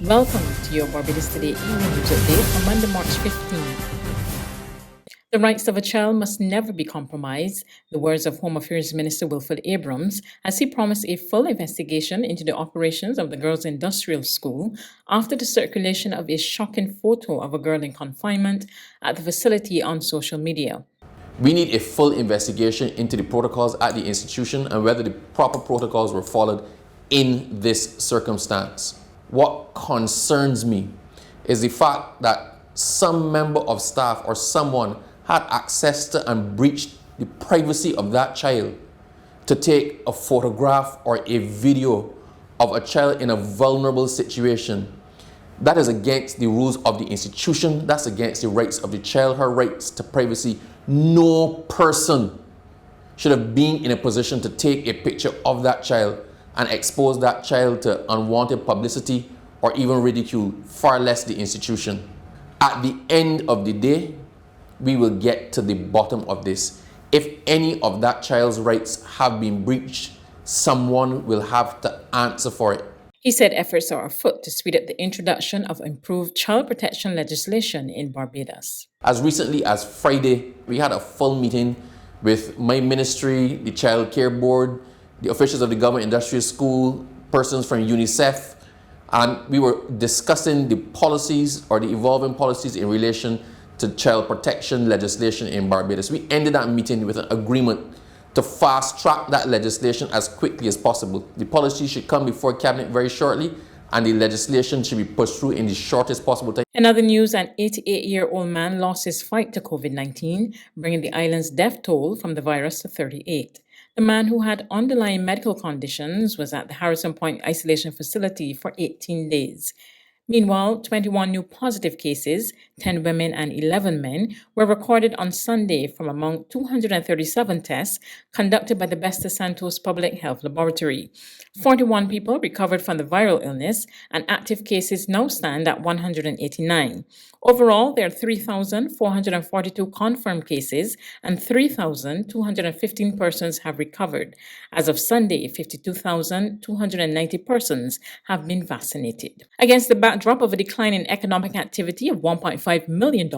Welcome to your Barbados Today Evening News Update on Monday, March 15. The rights of a child must never be compromised, the words of Home Affairs Minister Wilfred Abrams, as he promised a full investigation into the operations of the girls' industrial school after the circulation of a shocking photo of a girl in confinement at the facility on social media. We need a full investigation into the protocols at the institution and whether the proper protocols were followed in this circumstance. What concerns me is the fact that some member of staff or someone had access to and breached the privacy of that child to take a photograph or a video of a child in a vulnerable situation. That is against the rules of the institution. That's against the rights of the child, her rights to privacy. No person should have been in a position to take a picture of that child and expose that child to unwanted publicity or even ridicule, far less the institution. At the end of the day, we will get to the bottom of this. If any of that child's rights have been breached, someone will have to answer for it. He said efforts are afoot to speed up the introduction of improved child protection legislation in Barbados. As recently as Friday, we had a full meeting with my ministry, the Child Care Board, the officials of the Government Industrial School, persons from UNICEF, and we were discussing the policies or the evolving policies in relation to child protection legislation in Barbados. We ended that meeting with an agreement to fast track that legislation as quickly as possible. The policy should come before Cabinet very shortly, and the legislation should be pushed through in the shortest possible time. In other news, an 88-year-old man lost his fight to COVID-19, bringing the island's death toll from the virus to 38. The man, who had underlying medical conditions, was at the Harrison Point Isolation Facility for 18 days. Meanwhile, 21 new positive cases, 10 women and 11 men, were recorded on Sunday from among 237 tests conducted by the Besta Santos Public Health Laboratory. 41 people recovered from the viral illness, and active cases now stand at 189. Overall, there are 3,442 confirmed cases and 3,215 persons have recovered. As of Sunday, 52,290 persons have been vaccinated. Against the backdrop of a decline in economic activity of $1.5 million,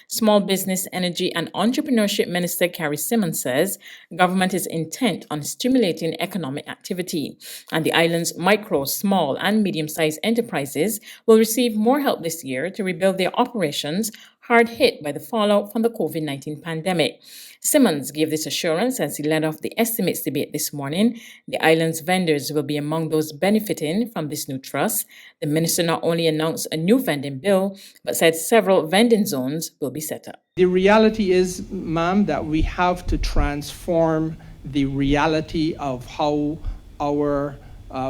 Small Business, Energy and Entrepreneurship Minister Carrie Simmons says government is intent on stimulating economic activity, and the island's micro, small and medium-sized enterprises will receive more help this year to rebuild their operations hard hit by the fallout from the COVID-19 pandemic. Simmons gave this assurance as he led off the estimates debate this morning. The island's vendors will be among those benefiting from this new trust. The minister not only announced a new vending bill, but said several vending zones will be set up. The reality is, ma'am, that we have to transform the reality of how our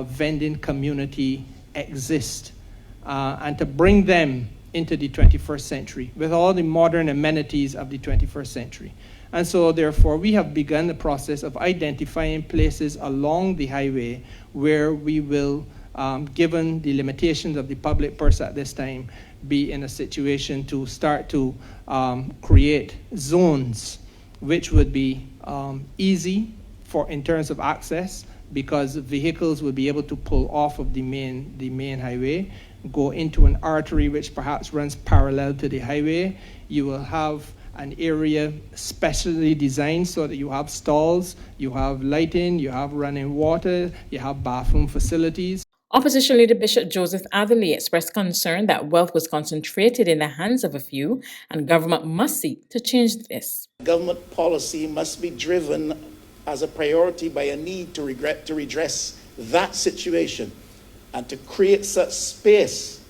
vending community exists and to bring them into the 21st century with all the modern amenities of the 21st century. And so therefore we have begun the process of identifying places along the highway where we will, given the limitations of the public purse at this time, be in a situation to start to create zones which would be easy in terms of access, because vehicles will be able to pull off of the main highway, go into an artery which perhaps runs parallel to the highway. You will have an area specially designed so that you have stalls, you have lighting, you have running water, you have bathroom facilities. Opposition leader Bishop Joseph Atherley expressed concern that wealth was concentrated in the hands of a few, and government must seek to change this. Government policy must be driven as a priority by a need to redress that situation and to create such space,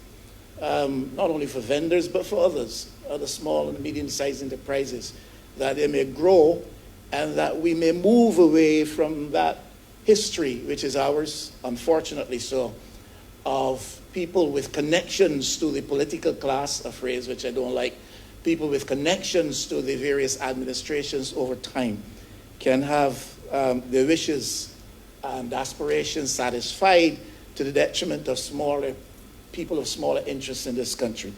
not only for vendors but for others, other small and medium-sized enterprises, that they may grow and that we may move away from that history, which is ours, unfortunately so, of people with connections to the political class, a phrase which I don't like, people with connections to the various administrations over time can have their wishes and aspirations satisfied to the detriment of people of smaller interests in this country.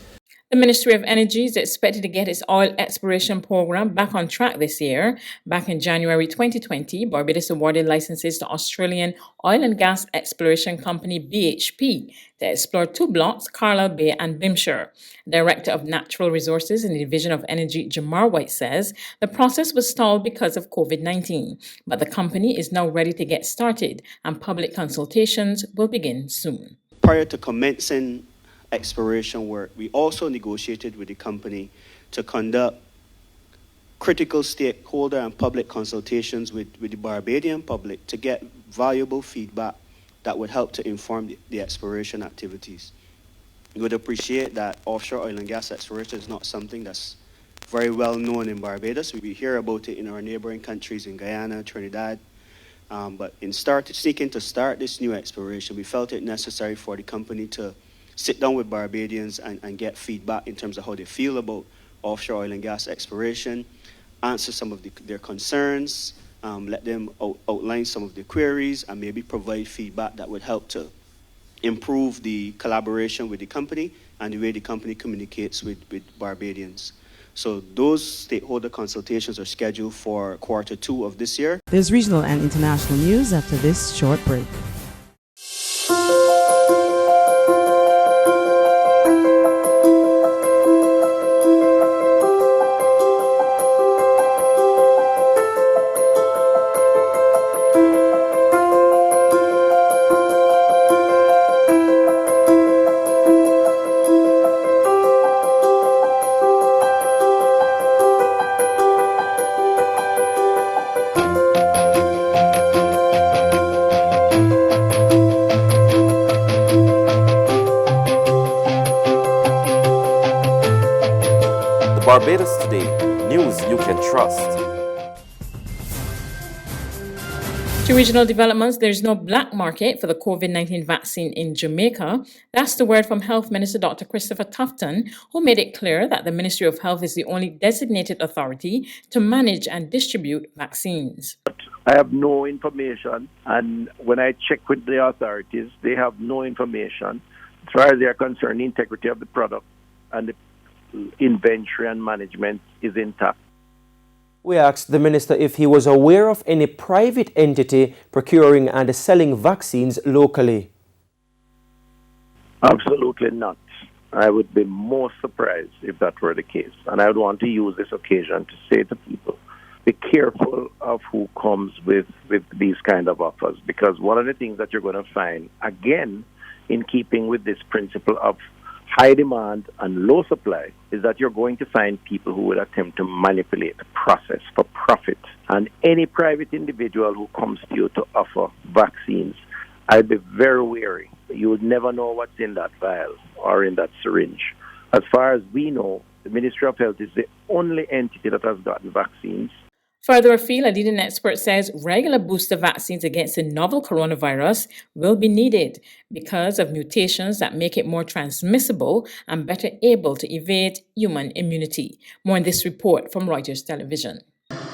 The Ministry of Energy is expected to get its oil exploration program back on track this year. Back in January 2020, Barbados awarded licenses to Australian oil and gas exploration company BHP to explore two blocks, Carlisle Bay and Bimshire. Director of Natural Resources in the Division of Energy, Jamar White, says the process was stalled because of COVID-19, but the company is now ready to get started and public consultations will begin soon. Prior to commencing exploration work, we also negotiated with the company to conduct critical stakeholder and public consultations with the Barbadian public to get valuable feedback that would help to inform the exploration activities. We would appreciate that offshore oil and gas exploration is not something that's very well known in Barbados. We hear about it in our neighboring countries in Guyana, Trinidad, but in seeking to start this new exploration, we felt it necessary for the company to sit down with Barbadians and get feedback in terms of how they feel about offshore oil and gas exploration, answer some of their concerns, let them outline some of their queries, and maybe provide feedback that would help to improve the collaboration with the company and the way the company communicates with Barbadians. So those stakeholder consultations are scheduled for Q2 of this year. There's regional and international news after this short break. Barbados Today, news you can trust. To regional developments, there's no black market for the COVID-19 vaccine in Jamaica. That's the word from Health Minister Dr. Christopher Tufton, who made it clear that the Ministry of Health is the only designated authority to manage and distribute vaccines. I have no information, and when I check with the authorities, they have no information. As far as they are concerned, the integrity of the product and the inventory and management is intact. We asked the minister if he was aware of any private entity procuring and selling vaccines locally. Absolutely not. I would be more surprised if that were the case. And I would want to use this occasion to say to people, be careful of who comes with these kind of offers, because one of the things that you're going to find, again, in keeping with this principle of high demand and low supply, is that you're going to find people who will attempt to manipulate the process for profit. And any private individual who comes to you to offer vaccines, I'd be very wary. You would never know what's in that vial or in that syringe. As far as we know, the Ministry of Health is the only entity that has gotten vaccines. Further afield, a leading expert says regular booster vaccines against the novel coronavirus will be needed because of mutations that make it more transmissible and better able to evade human immunity. More in this report from Reuters Television.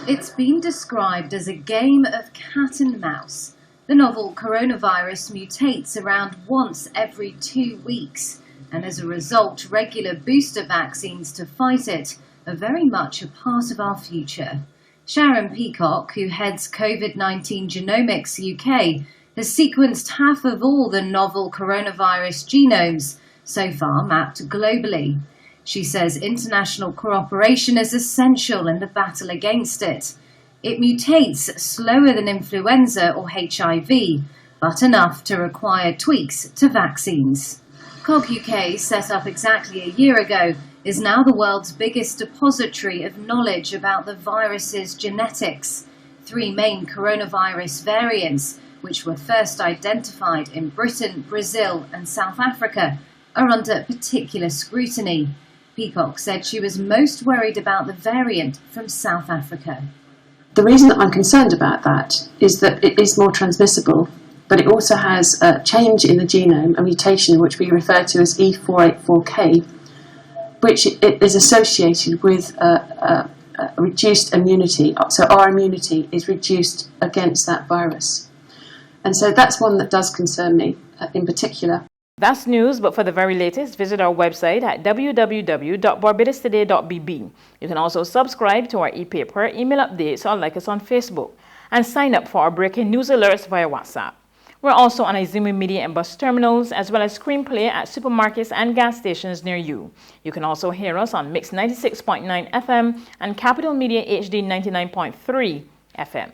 It's been described as a game of cat and mouse. The novel coronavirus mutates around once every 2 weeks, and as a result, regular booster vaccines to fight it are very much a part of our future. Sharon Peacock, who heads COVID-19 Genomics UK, has sequenced half of all the novel coronavirus genomes so far mapped globally. She says international cooperation is essential in the battle against it. It mutates slower than influenza or HIV, but enough to require tweaks to vaccines. COG UK, set up exactly a year ago, is now the world's biggest depository of knowledge about the virus's genetics. 3 main coronavirus variants, which were first identified in Britain, Brazil and South Africa, are under particular scrutiny. Peacock said she was most worried about the variant from South Africa. The reason that I'm concerned about that is that it is more transmissible, but it also has a change in the genome, a mutation which we refer to as E484K, which is associated with reduced immunity. So our immunity is reduced against that virus. And so that's one that does concern me in particular. That's news, but for the very latest, visit our website at www.barbadostoday.bb. You can also subscribe to our e-paper, email updates, or like us on Facebook, and sign up for our breaking news alerts via WhatsApp. We're also on Izumi Media and bus terminals, as well as screenplay at supermarkets and gas stations near you. You can also hear us on Mix 96.9 FM and Capital Media HD 99.3 FM.